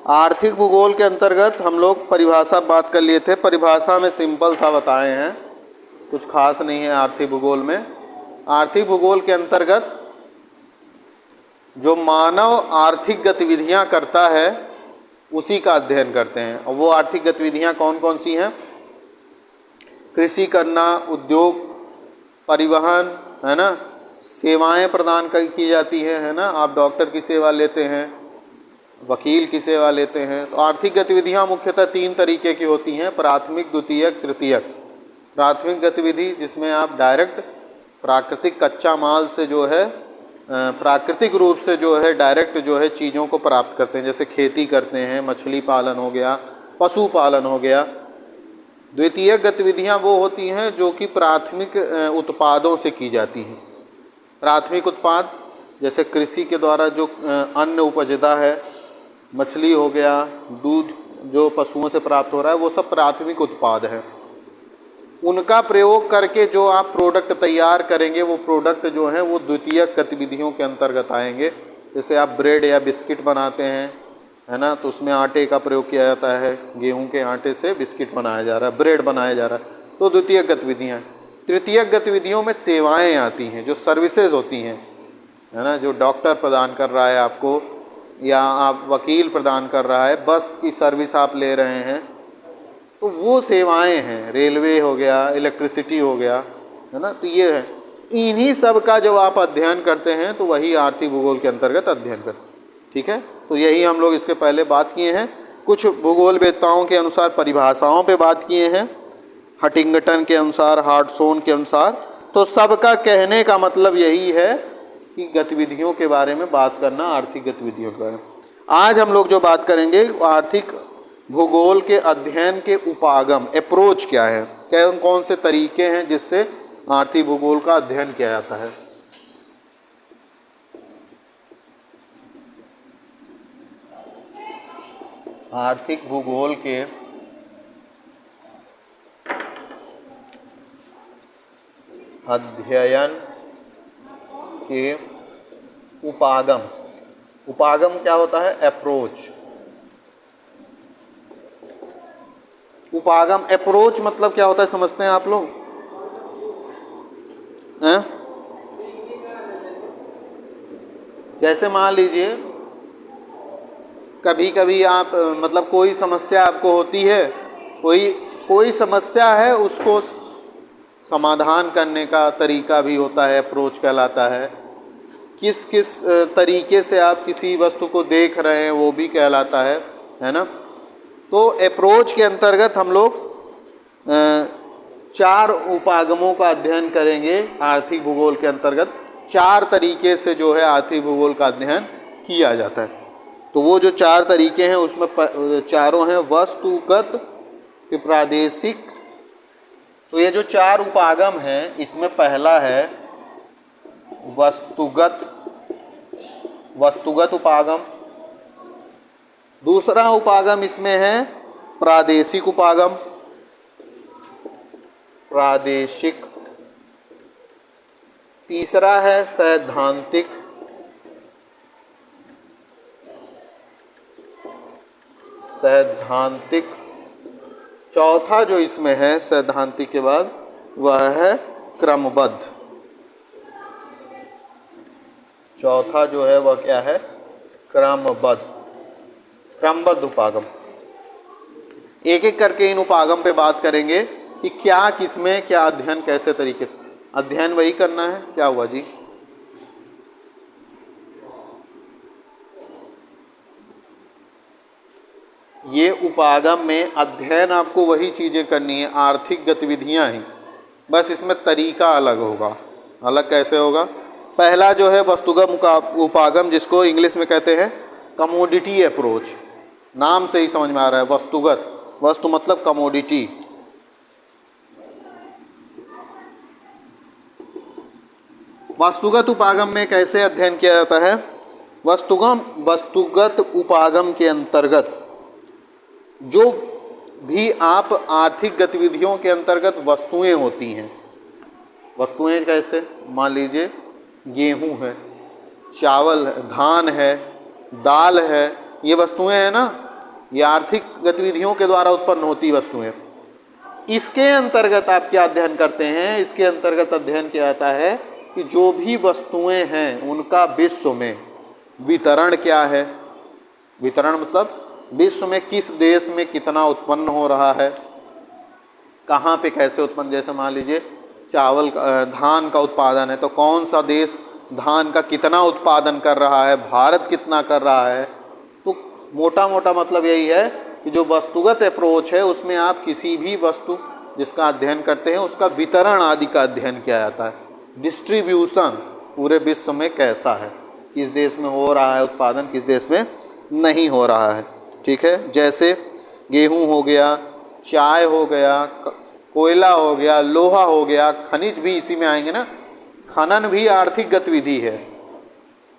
आर्थिक भूगोल के अंतर्गत हम लोग परिभाषा बात कर लिए थे। परिभाषा में सिंपल सा बताए हैं, कुछ खास नहीं है आर्थिक भूगोल में। आर्थिक भूगोल के अंतर्गत जो मानव आर्थिक गतिविधियां करता है उसी का अध्ययन करते हैं। और वो आर्थिक गतिविधियां कौन कौन सी हैं? कृषि करना, उद्योग, परिवहन, है ना, सेवाएं प्रदान की जाती है ना। आप डॉक्टर की सेवा लेते हैं, वकील की सेवा लेते हैं। तो आर्थिक गतिविधियां मुख्यतः 3 तरीके की होती हैं: प्राथमिक, द्वितीयक, तृतीयक। प्राथमिक गतिविधि जिसमें आप डायरेक्ट प्राकृतिक कच्चा माल से जो है प्राकृतिक रूप से जो है डायरेक्ट जो है चीज़ों को प्राप्त करते हैं, जैसे खेती करते हैं, मछली पालन हो गया, पशुपालन हो गया। द्वितीयक गतिविधियां वो होती हैं जो कि प्राथमिक उत्पादों से की जाती हैं। प्राथमिक उत्पाद जैसे कृषि के द्वारा जो अन्न उपजता है, मछली हो गया, दूध जो पशुओं से प्राप्त हो रहा है, वो सब प्राथमिक उत्पाद है। उनका प्रयोग करके जो आप प्रोडक्ट तैयार करेंगे, वो प्रोडक्ट जो हैं वो द्वितीयक गतिविधियों के अंतर्गत आएंगे। जैसे आप ब्रेड या बिस्किट बनाते हैं, है ना, तो उसमें आटे का प्रयोग किया जाता है। गेहूं के आटे से बिस्किट बनाया जा रहा है, ब्रेड बनाया जा रहा है, तो द्वितीयक गतिविधियाँ। तृतीयक गतिविधियों में सेवाएँ आती हैं, जो सर्विसेज होती हैं, है ना, जो डॉक्टर प्रदान कर रहा है आपको, या आप वकील प्रदान कर रहा है, बस की सर्विस आप ले रहे हैं, तो वो सेवाएं हैं। रेलवे हो गया, इलेक्ट्रिसिटी हो गया, है ना, तो ये है। इन्हीं सब का जब आप अध्ययन करते हैं तो वही आर्थिक भूगोल के अंतर्गत अध्ययन करते हैं। ठीक है, तो यही हम लोग इसके पहले बात किए हैं। कुछ भूगोलवेत्ताओं के अनुसार परिभाषाओं पे बात किए हैं, हटिंगटन के अनुसार, हार्टसोन के अनुसार। तो सबका कहने का मतलब यही है कि गतिविधियों के बारे में बात करना, आर्थिक गतिविधियों के बारे में। आज हम लोग जो बात करेंगे आर्थिक भूगोल के अध्ययन के उपागम, अप्रोच क्या है, क्या कौन से तरीके हैं जिससे आर्थिक भूगोल का अध्ययन किया जाता है। आर्थिक भूगोल के अध्ययन के उपागम। उपागम क्या होता है? अप्रोच। उपागम, अप्रोच मतलब क्या होता है समझते हैं आप लोग? जैसे मान लीजिए कभी कभी आप मतलब कोई समस्या आपको होती है, कोई समस्या है, उसको समाधान करने का तरीका भी होता है, अप्रोच कहलाता है। किस किस तरीके से आप किसी वस्तु को देख रहे हैं वो भी कहलाता है ना। तो अप्रोच के अंतर्गत हम लोग 4 उपागमों का अध्ययन करेंगे। आर्थिक भूगोल के अंतर्गत 4 तरीके से जो है आर्थिक भूगोल का अध्ययन किया जाता है। तो वो जो 4 तरीके हैं उसमें चारों हैं वस्तुगत, प्रादेशिक। तो ये जो 4 उपागम हैं इसमें पहला है वस्तुगत उपागम। दूसरा उपागम इसमें है प्रादेशिक उपागम, प्रादेशिक। तीसरा है सैद्धांतिक, सैद्धांतिक। चौथा जो इसमें है सैद्धांतिक के बाद वह है क्रमबद्ध। चौथा जो है वह क्या है? क्रमबद्ध, क्रमबद्ध उपागम। एक एक करके इन उपागम पे बात करेंगे कि क्या किसमें क्या अध्ययन कैसे तरीके से। अध्ययन वही करना है। क्या हुआ जी? ये उपागम में अध्ययन आपको वही चीज़ें करनी है, आर्थिक गतिविधियां ही, बस इसमें तरीका अलग होगा। अलग कैसे होगा? पहला जो है वस्तुगत उपागम, जिसको इंग्लिश में कहते हैं कमोडिटी अप्रोच। नाम से ही समझ में आ रहा है, वस्तुगत, वस्तु मतलब कमोडिटी। वस्तुगत उपागम में कैसे अध्ययन किया जाता है? वस्तुगत उपागम के अंतर्गत जो भी आप आर्थिक गतिविधियों के अंतर्गत वस्तुएं होती हैं, वस्तुएं कैसे? मान लीजिए गेहूं है, चावल है, धान है, दाल है, ये वस्तुएं हैं ना। ये आर्थिक गतिविधियों के द्वारा उत्पन्न होती वस्तुएं। इसके अंतर्गत आप क्या अध्ययन करते हैं? इसके अंतर्गत अध्ययन किया जाता है कि जो भी वस्तुएं हैं उनका विश्व में वितरण क्या है। वितरण मतलब विश्व में किस देश में कितना उत्पन्न हो रहा है, कहाँ पे कैसे उत्पन्न। जैसे मान लीजिए चावल धान का उत्पादन है तो कौन सा देश धान का कितना उत्पादन कर रहा है, भारत कितना कर रहा है। तो मोटा मोटा मतलब यही है कि जो वस्तुगत अप्रोच है उसमें आप किसी भी वस्तु जिसका अध्ययन करते हैं उसका वितरण आदि का अध्ययन किया जाता है। डिस्ट्रीब्यूशन पूरे विश्व में कैसा है, किस देश में हो रहा है उत्पादन, किस देश में नहीं हो रहा है। ठीक है, जैसे गेहूं हो गया, चाय हो गया, कोयला हो गया, लोहा हो गया, खनिज भी इसी में आएंगे ना। खनन भी आर्थिक गतिविधि है।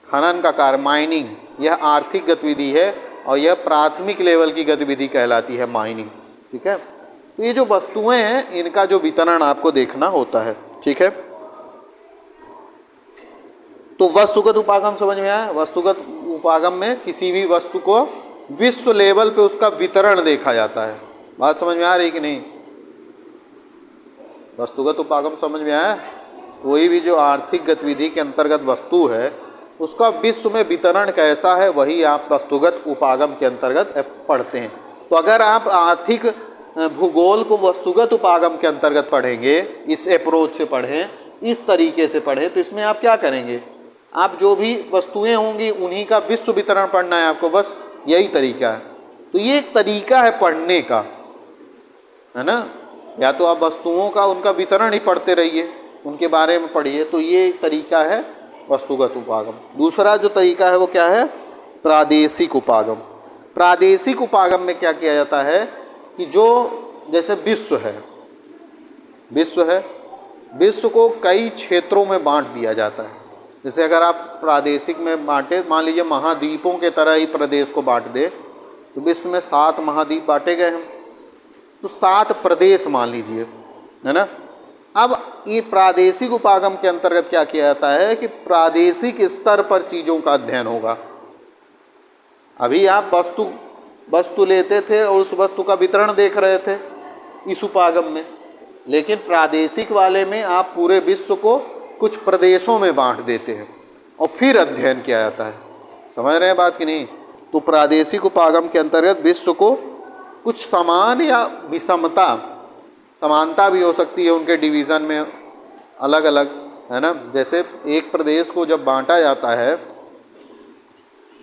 खनन का कार्य माइनिंग यह आर्थिक गतिविधि है और यह प्राथमिक लेवल की गतिविधि कहलाती है माइनिंग। ठीक है, तो ये जो वस्तुएं हैं इनका जो वितरण आपको देखना होता है। ठीक है, तो वस्तुगत उपागम समझ में आया। वस्तुगत उपागम में किसी भी वस्तु को विश्व लेवल पे उसका वितरण देखा जाता है। बात समझ में आ रही कि नहीं? वस्तुगत उपागम समझ में आया। कोई भी जो आर्थिक गतिविधि के अंतर्गत वस्तु है उसका विश्व में वितरण कैसा है वही आप वस्तुगत उपागम के अंतर्गत पढ़ते हैं। तो अगर आप आर्थिक भूगोल को वस्तुगत उपागम के अंतर्गत पढ़ेंगे, इस अप्रोच से पढ़ें, इस तरीके से पढ़ें, तो इसमें आप क्या करेंगे? आप जो भी वस्तुएं होंगी उन्हीं का विश्व वितरण पढ़ना है आपको, बस यही तरीका है। तो ये एक तरीका है पढ़ने का, है ना। या तो आप वस्तुओं का उनका वितरण ही पढ़ते रहिए, उनके बारे में पढ़िए, तो ये तरीका है वस्तुगत उपागम। दूसरा जो तरीका है वो क्या है? प्रादेशिक उपागम। प्रादेशिक उपागम में क्या किया जाता है कि जो जैसे विश्व है, विश्व को कई क्षेत्रों में बांट दिया जाता है। जैसे अगर आप प्रादेशिक में बांटे, मान लीजिए महाद्वीपों के तरह ही प्रदेश को बांट दे, तो विश्व में 7 महाद्वीप बांटे गए हैं, तो 7 प्रदेश मान लीजिए, है ना। अब ये प्रादेशिक उपागम के अंतर्गत क्या किया जाता है कि प्रादेशिक स्तर पर चीज़ों का अध्ययन होगा। अभी आप वस्तु लेते थे और उस वस्तु का वितरण देख रहे थे इस उपागम में, लेकिन प्रादेशिक वाले में आप पूरे विश्व को कुछ प्रदेशों में बांट देते हैं और फिर अध्ययन किया जाता है। समझ रहे हैं बात कि नहीं? तो प्रादेशिक उपागम के अंतर्गत विश्व को कुछ समान या विषमता, समानता भी हो सकती है उनके डिवीज़न में अलग अलग, है ना। जैसे एक प्रदेश को जब बांटा जाता है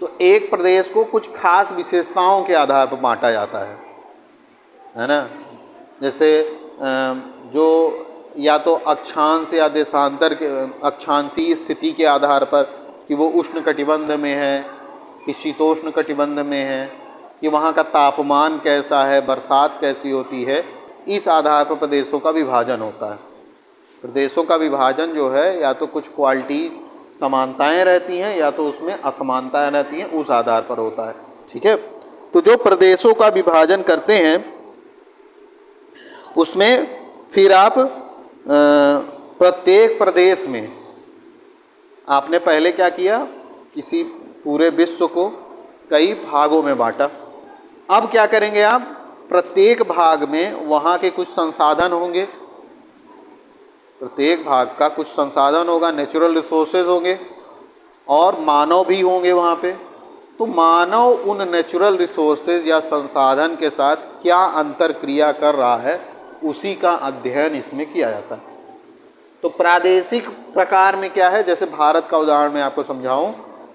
तो एक प्रदेश को कुछ खास विशेषताओं के आधार पर बांटा जाता है ना। जैसे जो या तो अक्षांश या देशांतर के अक्षांशीय स्थिति के आधार पर कि वो उष्ण कटिबंध में है कि शीतोष्ण कटिबंध में है, कि वहाँ का तापमान कैसा है, बरसात कैसी होती है, इस आधार पर प्रदेशों का विभाजन होता है। प्रदेशों का विभाजन जो है या तो कुछ क्वालिटी समानताएं रहती हैं या तो उसमें असमानताएं रहती हैं, उस आधार पर होता है। ठीक है, तो जो प्रदेशों का विभाजन करते हैं उसमें फिर आप प्रत्येक प्रदेश में आपने पहले क्या किया, किसी पूरे विश्व को कई भागों में बांटा। अब क्या करेंगे आप, प्रत्येक भाग में वहाँ के कुछ संसाधन होंगे, प्रत्येक भाग का कुछ संसाधन होगा, नेचुरल रिसोर्सेज होंगे और मानव भी होंगे वहाँ पे। तो मानव उन नेचुरल रिसोर्सेज या संसाधन के साथ क्या अंतर क्रिया कर रहा है उसी का अध्ययन इसमें किया जाता है। तो प्रादेशिक प्रकार में क्या है, जैसे भारत का उदाहरण मैं आपको समझाऊं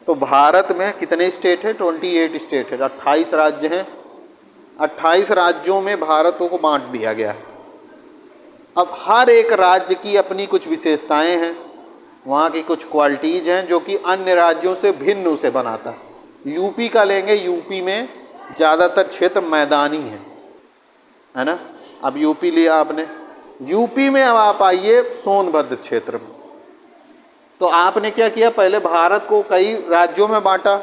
तो भारत में कितने स्टेट है? 28 स्टेट है, 28 राज्य हैं। 28 राज्यों में भारत को बांट दिया गया है। अब हर एक राज्य की अपनी कुछ विशेषताएं हैं, वहाँ की कुछ क्वालिटीज़ हैं जो कि अन्य राज्यों से भिन्न उसे बनाता है। यूपी का लेंगे, यूपी में ज़्यादातर क्षेत्र मैदानी है ना। अब यूपी लिया आपने, यूपी में अब आप आइए सोनभद्र क्षेत्र में, तो आपने क्या किया, पहले भारत को कई राज्यों में बांटा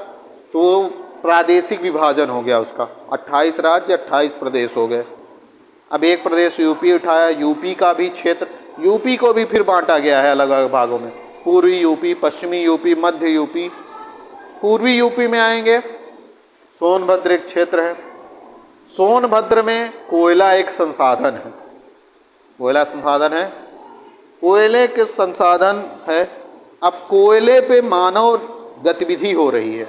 तो प्रादेशिक विभाजन हो गया उसका, 28 राज्य 28 प्रदेश हो गए। अब एक प्रदेश यूपी उठाया, यूपी का भी क्षेत्र, यूपी को भी फिर बांटा गया है अलग अलग भागों में, पूर्वी यूपी, पश्चिमी यूपी, मध्य यूपी। पूर्वी यूपी में आएंगे, सोनभद्र एक क्षेत्र है, सोनभद्र में कोयला एक संसाधन है, कोयला संसाधन है, कोयले के संसाधन है। अब कोयले पे मानव गतिविधि हो रही है,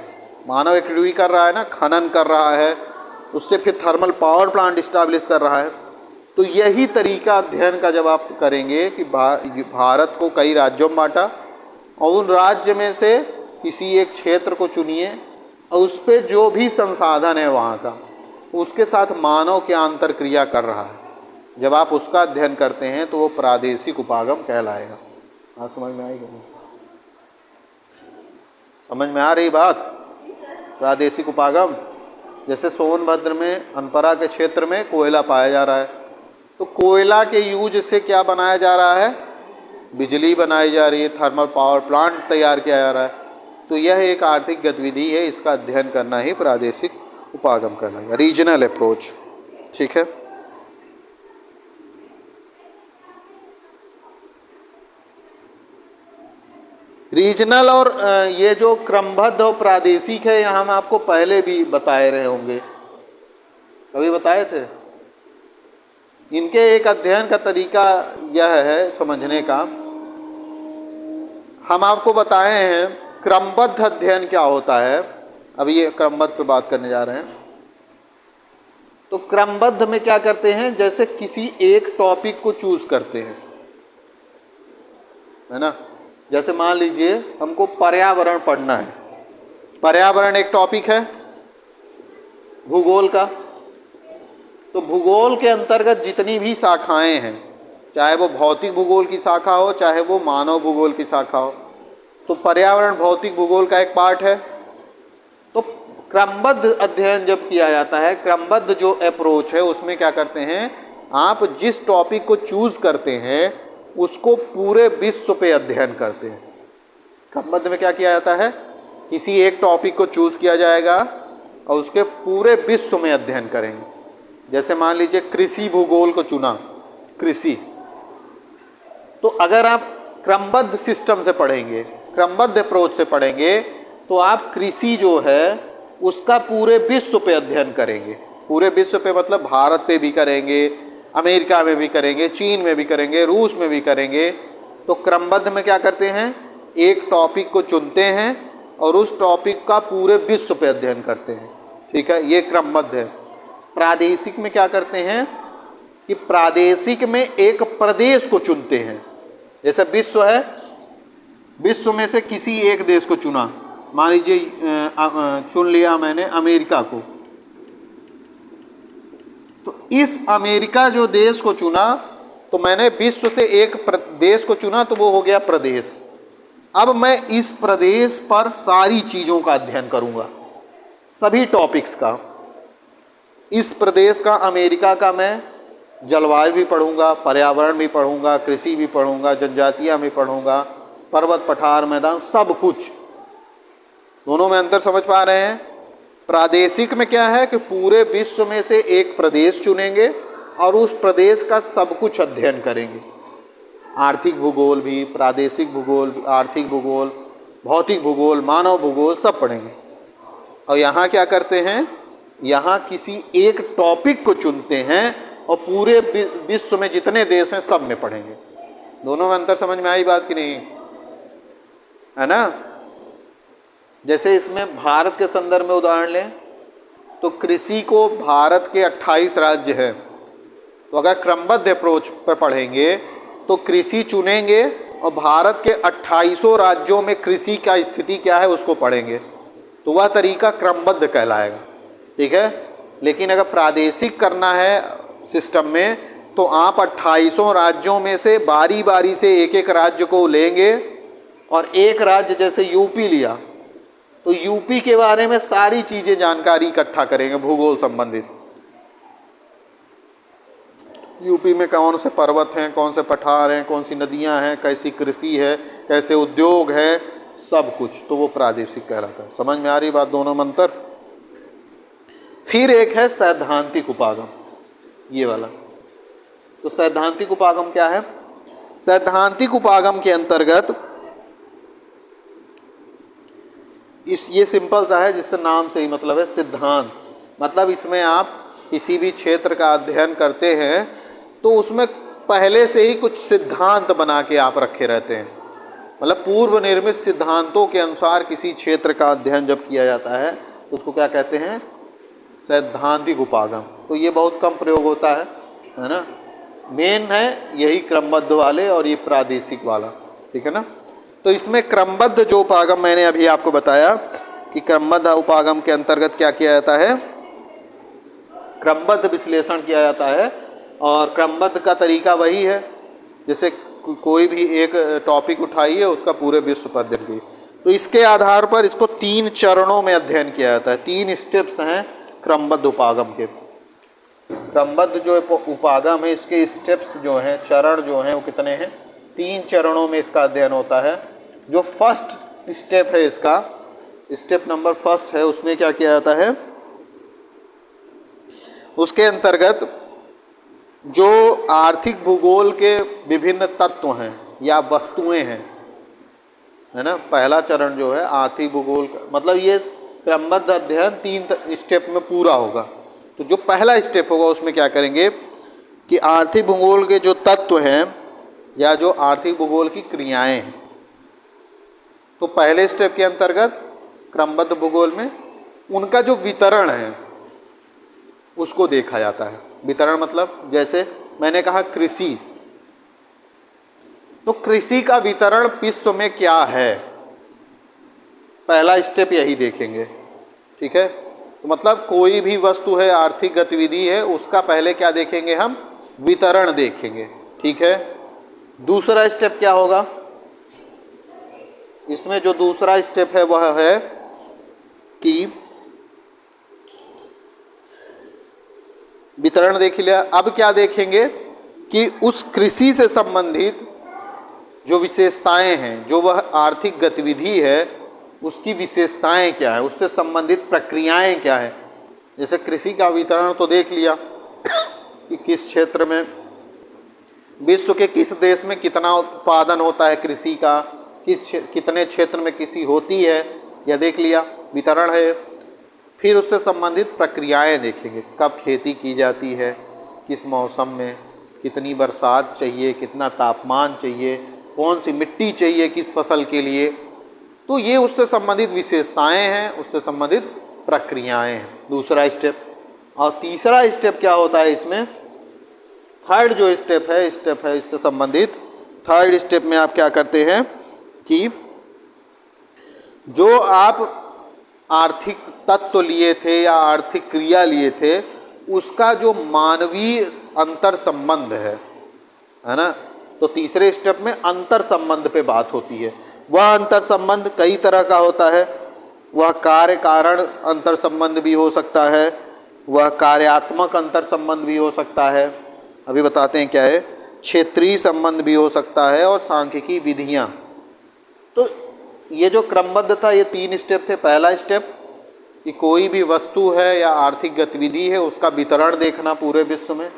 मानव एक्टिविटी कर रहा है ना, खनन कर रहा है, उससे फिर थर्मल पावर प्लांट इस्टेब्लिश कर रहा है। तो यही तरीका अध्ययन का जब आप करेंगे कि भारत को कई राज्यों में बांटा और उन राज्य में से किसी एक क्षेत्र को चुनिए और उस पर जो भी संसाधन है वहाँ का, उसके साथ मानव क्या अंतर क्रिया कर रहा है, जब आप उसका अध्ययन करते हैं तो वो प्रादेशिक उपागम कहलाएगा। बात समझ में आएगी? समझ में आ रही बात? प्रादेशिक उपागम, जैसे सोनभद्र में अनपरा के क्षेत्र में कोयला पाया जा रहा है, तो कोयला के यूज से क्या बनाया जा रहा है? बिजली बनाई जा रही है, थर्मल पावर प्लांट तैयार किया जा रहा है। तो यह एक आर्थिक गतिविधि है, इसका अध्ययन करना ही प्रादेशिक उपागम कहलाएगा, रीजनल अप्रोच। ठीक है। रीजनल और ये जो क्रमबद्ध और प्रादेशिक है, यहाँ हम आपको पहले भी बताए रहे होंगे, कभी बताए थे। इनके एक अध्ययन का तरीका यह है समझने का, हम आपको बताए हैं क्रमबद्ध अध्ययन क्या होता है। अभी ये क्रमबद्ध पे बात करने जा रहे हैं। तो क्रमबद्ध में क्या करते हैं, जैसे किसी एक टॉपिक को चूज करते हैं, है ना। जैसे मान लीजिए हमको पर्यावरण पढ़ना है, पर्यावरण एक टॉपिक है भूगोल का। तो भूगोल के अंतर्गत जितनी भी शाखाएं हैं, चाहे वो भौतिक भूगोल की शाखा हो, चाहे वो मानव भूगोल की शाखा हो, तो पर्यावरण भौतिक भूगोल का एक पार्ट है। तो क्रमबद्ध अध्ययन जब किया जाता है, क्रमबद्ध जो अप्रोच है, उसमें क्या करते हैं, आप जिस टॉपिक को चूज करते हैं उसको पूरे विश्व पे अध्ययन करते हैं। क्रमबद्ध में क्या किया जाता है, किसी एक टॉपिक को चूज किया जाएगा और उसके पूरे विश्व में अध्ययन करेंगे। जैसे मान लीजिए कृषि भूगोल को चुना, कृषि, तो अगर आप क्रमबद्ध सिस्टम से पढ़ेंगे, क्रमबद्ध अप्रोच से पढ़ेंगे, तो आप कृषि जो है उसका पूरे विश्व पे अध्ययन करेंगे। पूरे विश्व पे मतलब भारत पे भी करेंगे, अमेरिका में भी करेंगे, चीन में भी करेंगे, रूस में भी करेंगे। तो क्रमबद्ध में क्या करते हैं, एक टॉपिक को चुनते हैं और उस टॉपिक का पूरे विश्व पे अध्ययन करते हैं। ठीक है, ये क्रमबद्ध है। प्रादेशिक में क्या करते हैं कि प्रादेशिक में एक प्रदेश को चुनते हैं। जैसे विश्व है, विश्व में से किसी एक देश को चुना, मान लीजिए चुन लिया मैंने अमेरिका को। तो इस अमेरिका जो देश को चुना, तो मैंने विश्व से एक देश को चुना, तो वो हो गया प्रदेश। अब मैं इस प्रदेश पर सारी चीज़ों का अध्ययन करूंगा, सभी टॉपिक्स का। इस प्रदेश का, अमेरिका का, मैं जलवायु भी पढ़ूंगा, पर्यावरण भी पढ़ूंगा, कृषि भी पढ़ूंगा, जनजातियाँ भी पढ़ूंगा, पर्वत पठार मैदान, सब कुछ। दोनों में अंतर समझ पा रहे हैं? प्रादेशिक में क्या है कि पूरे विश्व में से एक प्रदेश चुनेंगे और उस प्रदेश का सब कुछ अध्ययन करेंगे। आर्थिक भूगोल भी, प्रादेशिक भूगोल, आर्थिक भूगोल, भौतिक भूगोल, मानव भूगोल, सब पढ़ेंगे। और यहाँ क्या करते हैं, यहाँ किसी एक टॉपिक को चुनते हैं और पूरे विश्व में जितने देश हैं सब में पढ़ेंगे। दोनों में अंतर समझ में आई बात कि नहीं, है ना। जैसे इसमें भारत के संदर्भ में उदाहरण लें, तो कृषि को भारत के 28 राज्य है, तो अगर क्रमबद्ध अप्रोच पर पढ़ेंगे तो कृषि चुनेंगे और भारत के 28 राज्यों में कृषि का स्थिति क्या है उसको पढ़ेंगे, तो वह तरीका क्रमबद्ध कहलाएगा। ठीक है। लेकिन अगर प्रादेशिक करना है सिस्टम में, तो आप 28 राज्यों में से बारी बारी से एक एक राज्य को लेंगे और एक राज्य जैसे यूपी लिया, तो यूपी के बारे में सारी चीजें जानकारी इकट्ठा करेंगे भूगोल संबंधित। यूपी में कौन से पर्वत हैं, कौन से पठार हैं, कौन सी नदियां हैं, कैसी कृषि है, कैसे उद्योग है, सब कुछ। तो वो प्रादेशिक कहलाता है। समझ में आ रही बात, दोनों में अंतर। फिर एक है सैद्धांतिक उपागम, ये वाला। तो सैद्धांतिक उपागम क्या है? सैद्धांतिक उपागम के अंतर्गत ये सिंपल सा है, जिससे नाम से ही मतलब है सिद्धांत। मतलब इसमें आप किसी भी क्षेत्र का अध्ययन करते हैं तो उसमें पहले से ही कुछ सिद्धांत बना के आप रखे रहते हैं, मतलब पूर्व निर्मित सिद्धांतों के अनुसार किसी क्षेत्र का अध्ययन जब किया जाता है तो उसको क्या कहते हैं, सैद्धांतिक उपागम। तो ये बहुत कम प्रयोग होता है ना। मेन है यही क्रमबद्ध वाले और ये प्रादेशिक वाला, ठीक है ना। तो इसमें क्रमबद्ध जो उपागम मैंने अभी आपको बताया कि क्रमबद्ध उपागम के अंतर्गत क्या किया जाता है, क्रमबद्ध विश्लेषण किया जाता है। और क्रमबद्ध का तरीका वही है जैसे कोई भी एक टॉपिक उठाइए उसका पूरे विश्व पर अध्ययन कीजिए। तो इसके आधार पर इसको 3 चरणों में अध्ययन किया जाता है। 3 स्टेप्स हैं क्रमबद्ध उपागम के। क्रमबद्ध जो उपागम है इसके स्टेप्स जो हैं, चरण जो हैं वो कितने हैं, 3 चरणों में इसका अध्ययन होता है। जो फर्स्ट स्टेप है इसका, स्टेप नंबर फर्स्ट है, उसमें क्या किया जाता है, उसके अंतर्गत जो आर्थिक भूगोल के विभिन्न तत्व हैं या वस्तुएं हैं, है ना। पहला चरण जो है आर्थिक भूगोल का, मतलब ये क्रमबद्ध अध्ययन 3 स्टेप में पूरा होगा। तो जो पहला स्टेप होगा उसमें क्या करेंगे कि आर्थिक भूगोल के जो तत्व हैं या जो आर्थिक भूगोल की क्रियाएं हैं, तो पहले स्टेप के अंतर्गत क्रमबद्ध भूगोल में उनका जो वितरण है उसको देखा जाता है। वितरण मतलब जैसे मैंने कहा कृषि, तो कृषि का वितरण विश्व में क्या है, पहला स्टेप यही देखेंगे, ठीक है। तो मतलब कोई भी वस्तु है, आर्थिक गतिविधि है, उसका पहले क्या देखेंगे हम, वितरण देखेंगे, ठीक है। दूसरा स्टेप क्या होगा, इसमें जो दूसरा स्टेप है वह है कि वितरण देख लिया। अब क्या देखेंगे कि उस कृषि से संबंधित जो विशेषताएं हैं, जो वह आर्थिक गतिविधि है उसकी विशेषताएं क्या है, उससे संबंधित प्रक्रियाएं क्या है। जैसे कृषि का वितरण तो देख लिया कि किस क्षेत्र में, विश्व के किस देश में कितना उत्पादन होता है कृषि का, कितने क्षेत्र में कृषि होती है, यह देख लिया, वितरण है। फिर उससे संबंधित प्रक्रियाएं देखेंगे, कब खेती की जाती है, किस मौसम में, कितनी बरसात चाहिए, कितना तापमान चाहिए, कौन सी मिट्टी चाहिए किस फसल के लिए। तो ये उससे संबंधित विशेषताएं हैं, उससे संबंधित प्रक्रियाएं हैं, दूसरा स्टेप। और तीसरा स्टेप क्या होता है इसमें, थर्ड जो स्टेप है इससे संबंधित थर्ड स्टेप में आप क्या करते हैं कि जो आप आर्थिक तत्व लिए थे या आर्थिक क्रिया लिए थे उसका जो मानवीय अंतर संबंध है ना। तो तीसरे स्टेप में अंतर संबंध पे बात होती है। वह अंतर संबंध कई तरह का होता है, वह कार्य कारण अंतर संबंध भी हो सकता है, वह कार्यात्मक अंतर संबंध भी हो सकता है, अभी बताते हैं क्या है, क्षेत्रीय संबंध भी हो सकता है, और सांख्यिकी विधियां। तो ये जो क्रमबद्ध था ये 3 स्टेप थे। पहला स्टेप कि कोई भी वस्तु है या आर्थिक गतिविधि है उसका वितरण देखना पूरे विश्व में।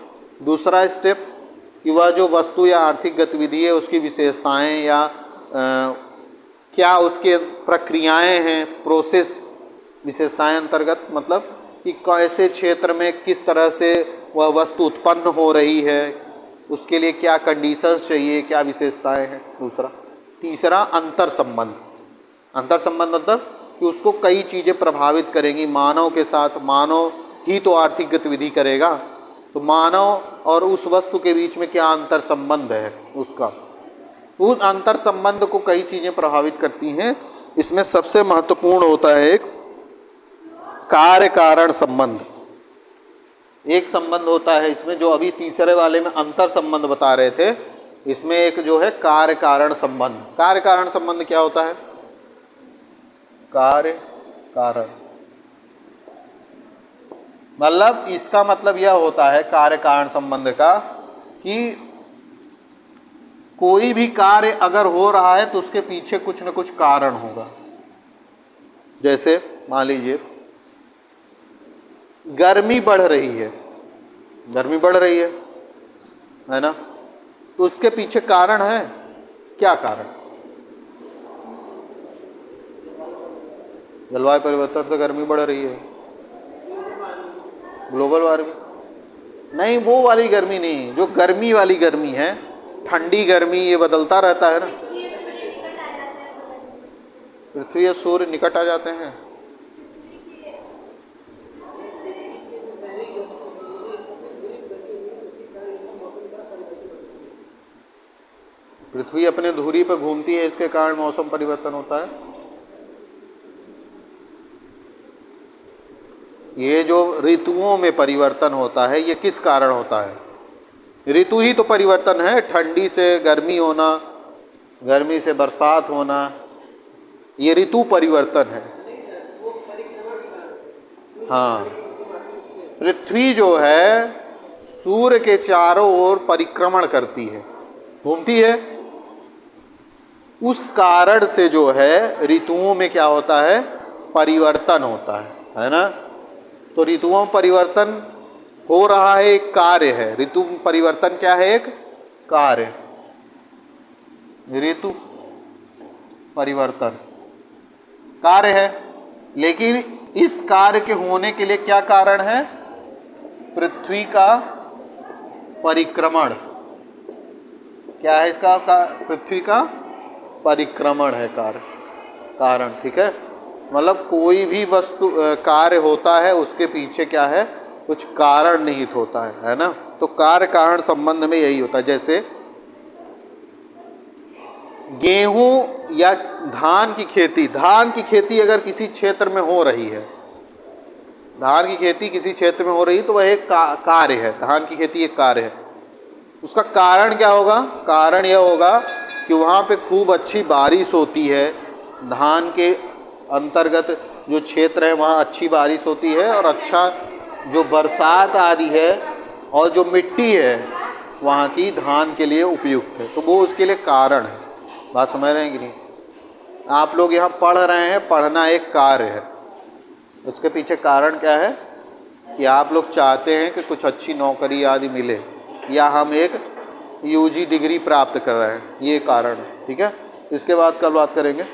दूसरा स्टेप कि वह जो वस्तु या आर्थिक गतिविधि है उसकी विशेषताएं या क्या उसके प्रक्रियाएं हैं, प्रोसेस, विशेषताएं अंतर्गत मतलब कि कैसे क्षेत्र में किस तरह से वह वस्तु उत्पन्न हो रही है, उसके लिए क्या कंडीशंस चाहिए, क्या विशेषताएं हैं। दूसरा, तीसरा अंतर संबंध। अंतर संबंध मतलब कि उसको कई चीज़ें प्रभावित करेंगी मानव के साथ, मानव ही तो आर्थिक गतिविधि करेगा, तो मानव और उस वस्तु के बीच में क्या अंतर संबंध है उसका, उस अंतर संबंध को कई चीज़ें प्रभावित करती हैं। इसमें सबसे महत्वपूर्ण होता है एक कार्य कारण संबंध। एक संबंध होता है इसमें, जो अभी तीसरे वाले में अंतर संबंध बता रहे थे, इसमें एक जो है कार्य कारण संबंध। कार्य कारण संबंध क्या होता है, कार्य कारण मतलब इसका मतलब यह होता है कार्य कारण संबंध का कि कोई भी कार्य अगर हो रहा है तो उसके पीछे कुछ न कुछ कारण होगा। जैसे मान लीजिए गर्मी बढ़ रही है, गर्मी बढ़ रही है ना, तो उसके पीछे कारण है, क्या कारण, जलवायु परिवर्तन से गर्मी बढ़ रही है, ग्लोबल वार्मिंग। नहीं, वो वाली गर्मी नहीं, जो गर्मी वाली गर्मी है, ठंडी गर्मी, ये बदलता रहता है ना। पृथ्वी या सूर्य निकट आ जाते हैं। पृथ्वी अपने धुरी पर घूमती है, इसके कारण मौसम परिवर्तन होता है। ये जो ऋतुओं में परिवर्तन होता है, ये किस कारण होता है? ऋतु ही तो परिवर्तन है, ठंडी से गर्मी होना, गर्मी से बरसात होना, ये ऋतु परिवर्तन है। हाँ, पृथ्वी जो है सूर्य के चारों ओर परिक्रमण करती है, घूमती है, उस कारण से जो है ऋतुओं में क्या होता है? परिवर्तन होता है ना। तो ऋतुओं में परिवर्तन हो रहा है, एक कार्य है। ऋतु परिवर्तन क्या है? एक कार्य। ऋतु परिवर्तन कार्य है, लेकिन इस कार्य के होने के लिए क्या कारण है? पृथ्वी का परिक्रमण। क्या है इसका? पृथ्वी का परिक्रमण है कारण। ठीक है, मतलब कोई भी वस्तु कार्य होता है, उसके पीछे क्या है? कुछ कारण निहित होता है ना। तो कार्य कारण संबंध में यही होता है। जैसे गेहूं या धान की खेती अगर किसी क्षेत्र में हो रही है, धान की खेती किसी क्षेत्र में हो रही है, तो वह एक कार्य है। धान की खेती एक कार्य है। उसका कारण क्या होगा? कारण यह होगा कि वहाँ पे खूब अच्छी बारिश होती है, धान के अंतर्गत जो क्षेत्र है वहाँ अच्छी बारिश होती है, और अच्छा जो बरसात आदि है और जो मिट्टी है वहाँ की धान के लिए उपयुक्त है, तो वो उसके लिए कारण है। बात समझ रहे हैं कि नहीं? आप लोग यहाँ पढ़ रहे हैं, पढ़ना एक कार्य है, उसके पीछे कारण क्या है? कि आप लोग चाहते हैं कि कुछ अच्छी नौकरी आदि मिले, या हम एक यूजी डिग्री प्राप्त कर रहे हैं, ये कारण है। ठीक है, इसके बाद कल बात करेंगे।